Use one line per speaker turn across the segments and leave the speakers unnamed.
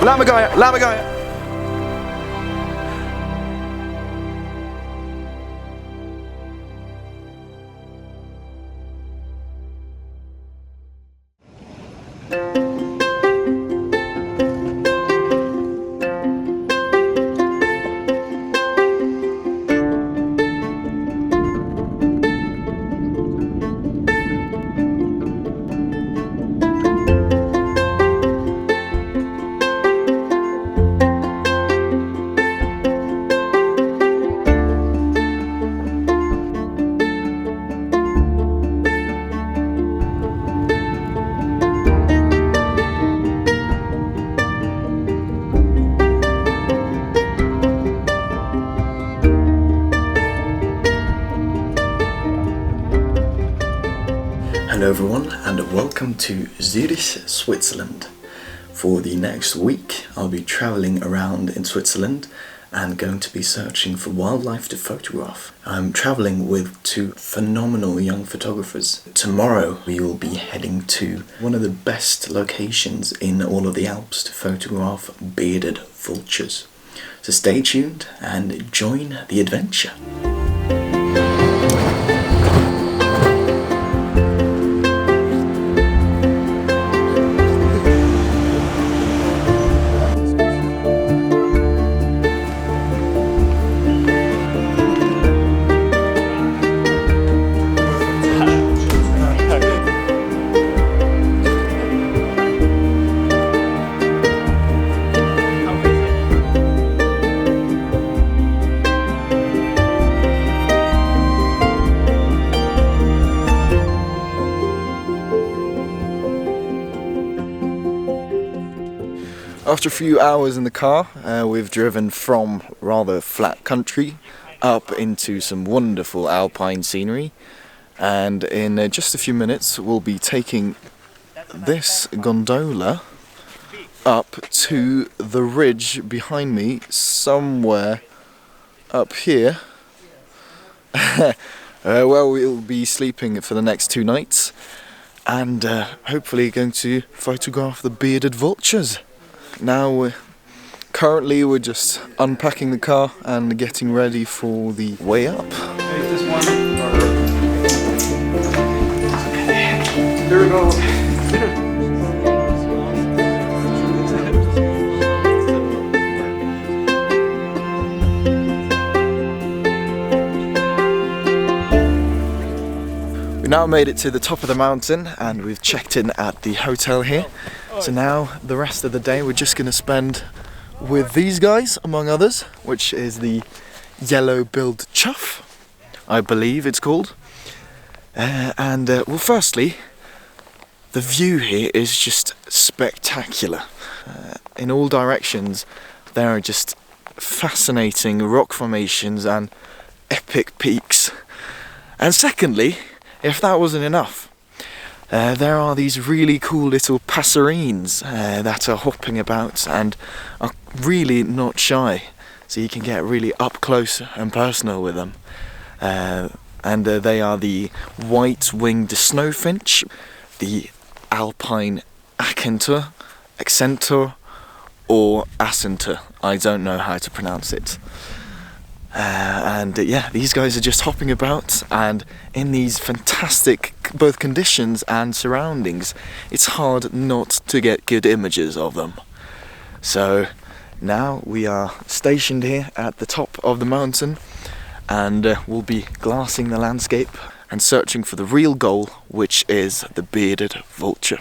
Laat me gaan. Hello everyone and welcome to Zurich, Switzerland. For the next week I'll be travelling around in Switzerland and going to be searching for wildlife to photograph. I'm travelling with two phenomenal young photographers. Tomorrow we will be heading to one of the best locations in all of the Alps to photograph bearded vultures. So stay tuned and join the adventure. After a few hours in the car, we've driven from rather flat country up into some wonderful Alpine scenery, and in just a few minutes we'll be taking this gondola up to the ridge behind me, somewhere up here, where we'll be sleeping for the next 2 nights and hopefully going to photograph the bearded vultures. Now, currently we're just unpacking the car and getting ready for the way up.
Here we go.
We now made it to the top of the mountain and we've checked in at the hotel here. So now the rest of the day we're just going to spend with these guys, among others, which is the yellow-billed chough, I believe it's called. Well, firstly, the view here is just spectacular. In all directions there are just fascinating rock formations and epic peaks. And secondly, if that wasn't enough, there are these really cool little passerines that are hopping about and are really not shy, so you can get really up close and personal with them. They are the white-winged snow finch, the Alpine accentor, or accentor. I don't know how to pronounce it. Yeah, these guys are just hopping about, and in these fantastic both conditions and surroundings, it's hard not to get good images of them. So now we are stationed here at the top of the mountain, and we'll be glassing the landscape and searching for the real goal, which is the bearded vulture.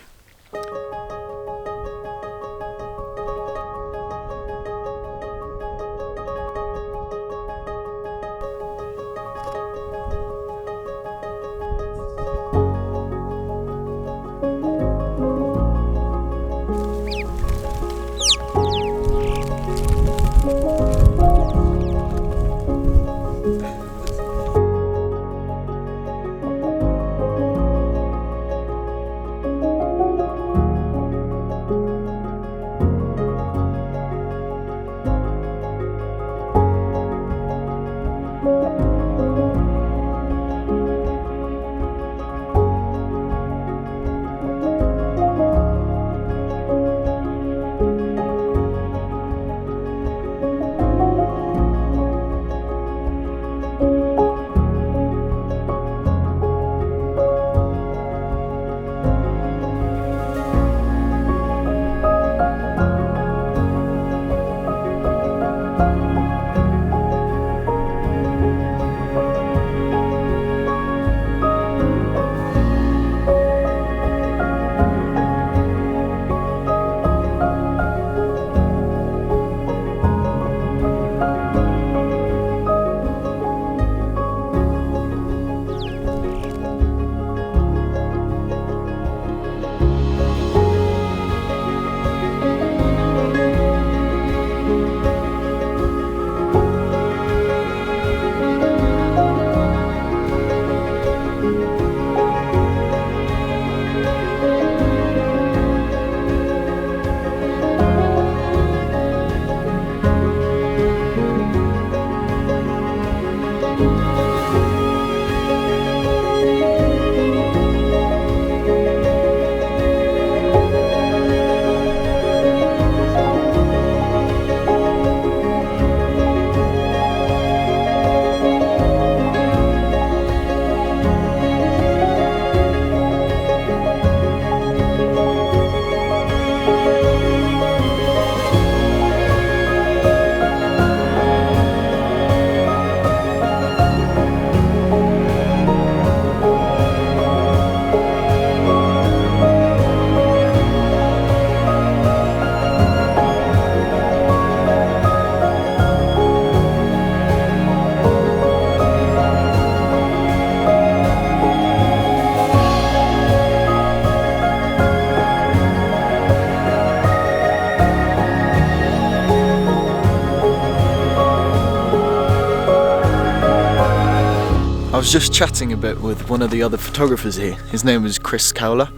I was just chatting a bit with one of the other photographers here. His name was Chris Cowler,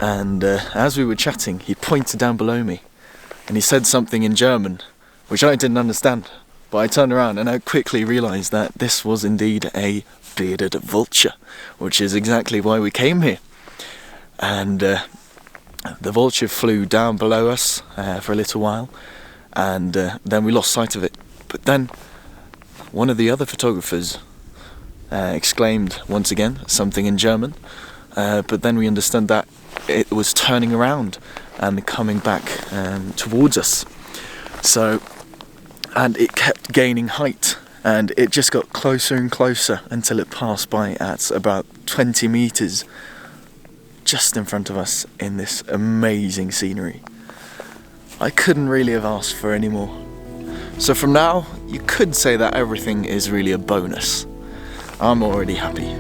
and as we were chatting, he pointed down below me and he said something in German, which I didn't understand. But I turned around and I quickly realised that this was indeed a bearded vulture, which is exactly why we came here. And the vulture flew down below us for a little while, and then we lost sight of it. But then one of the other photographers exclaimed once again something in German, but then we understood that it was turning around and coming back towards us. So, and it kept gaining height, and it just got closer and closer until it passed by at about 20 meters just in front of us in this amazing scenery. I couldn't really have asked for any more. So from now, you could say that everything is really a bonus. I'm already happy.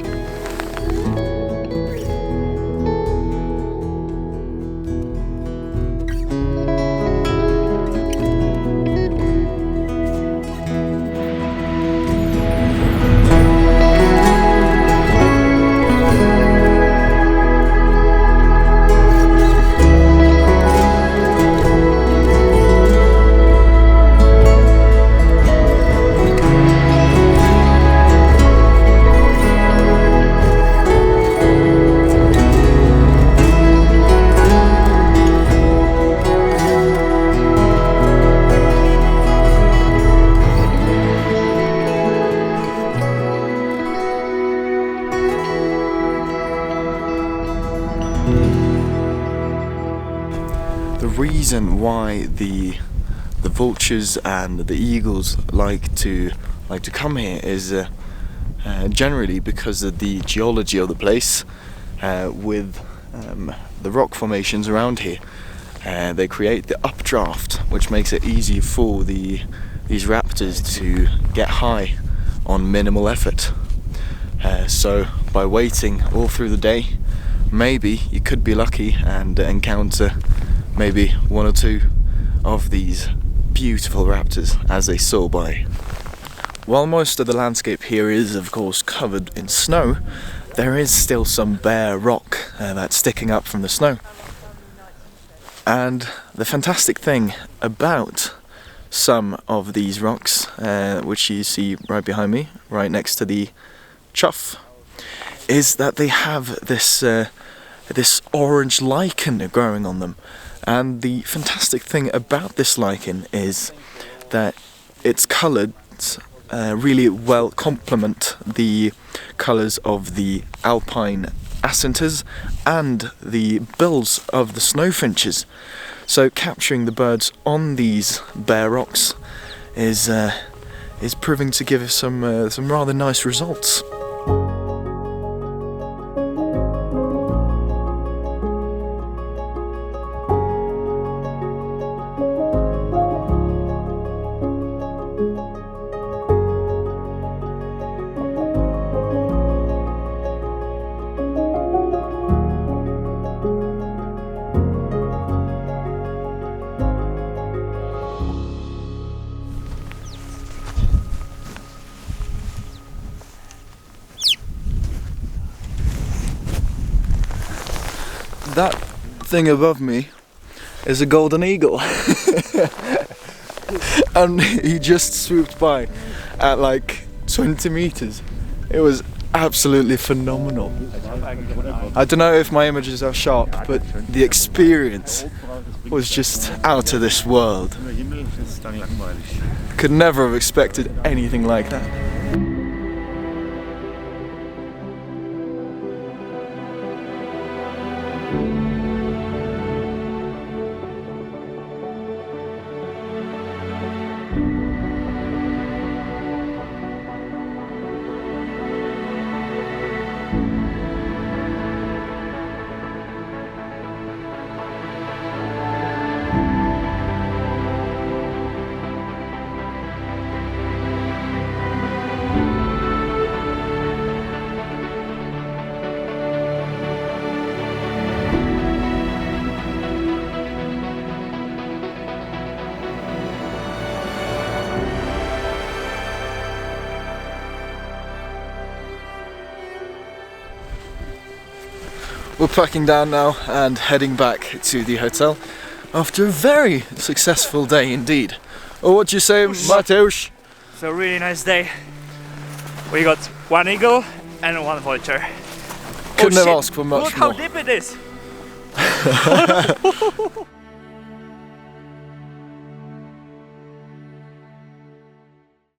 The reason why the vultures and the eagles like to come here is generally because of the geology of the place, with the rock formations around here. They create the updraft, which makes it easy for these raptors to get high on minimal effort. So by waiting all through the day, maybe you could be lucky and encounter maybe one or two of these beautiful raptors as they soar by. While most of the landscape here is of course covered in snow, there is still some bare rock that's sticking up from the snow. And the fantastic thing about some of these rocks, which you see right behind me, right next to the chough, is that they have this orange lichen growing on them. And the fantastic thing about this lichen is that its colours really well complement the colours of the Alpine accentors and the bills of the snow finches. So capturing the birds on these bare rocks is proving to give us some rather nice results. That thing above me is a golden eagle. And he just swooped by at like 20 meters. It was absolutely phenomenal. I don't know if my images are sharp, but the experience was just out of this world. Could never have expected anything like that. We're packing down now and heading back to the hotel after a very successful day indeed. Oh, what do you say, Mateusz?
It's a really nice day. We got one eagle and one vulture.
Couldn't have asked for much
more. Look how deep it is!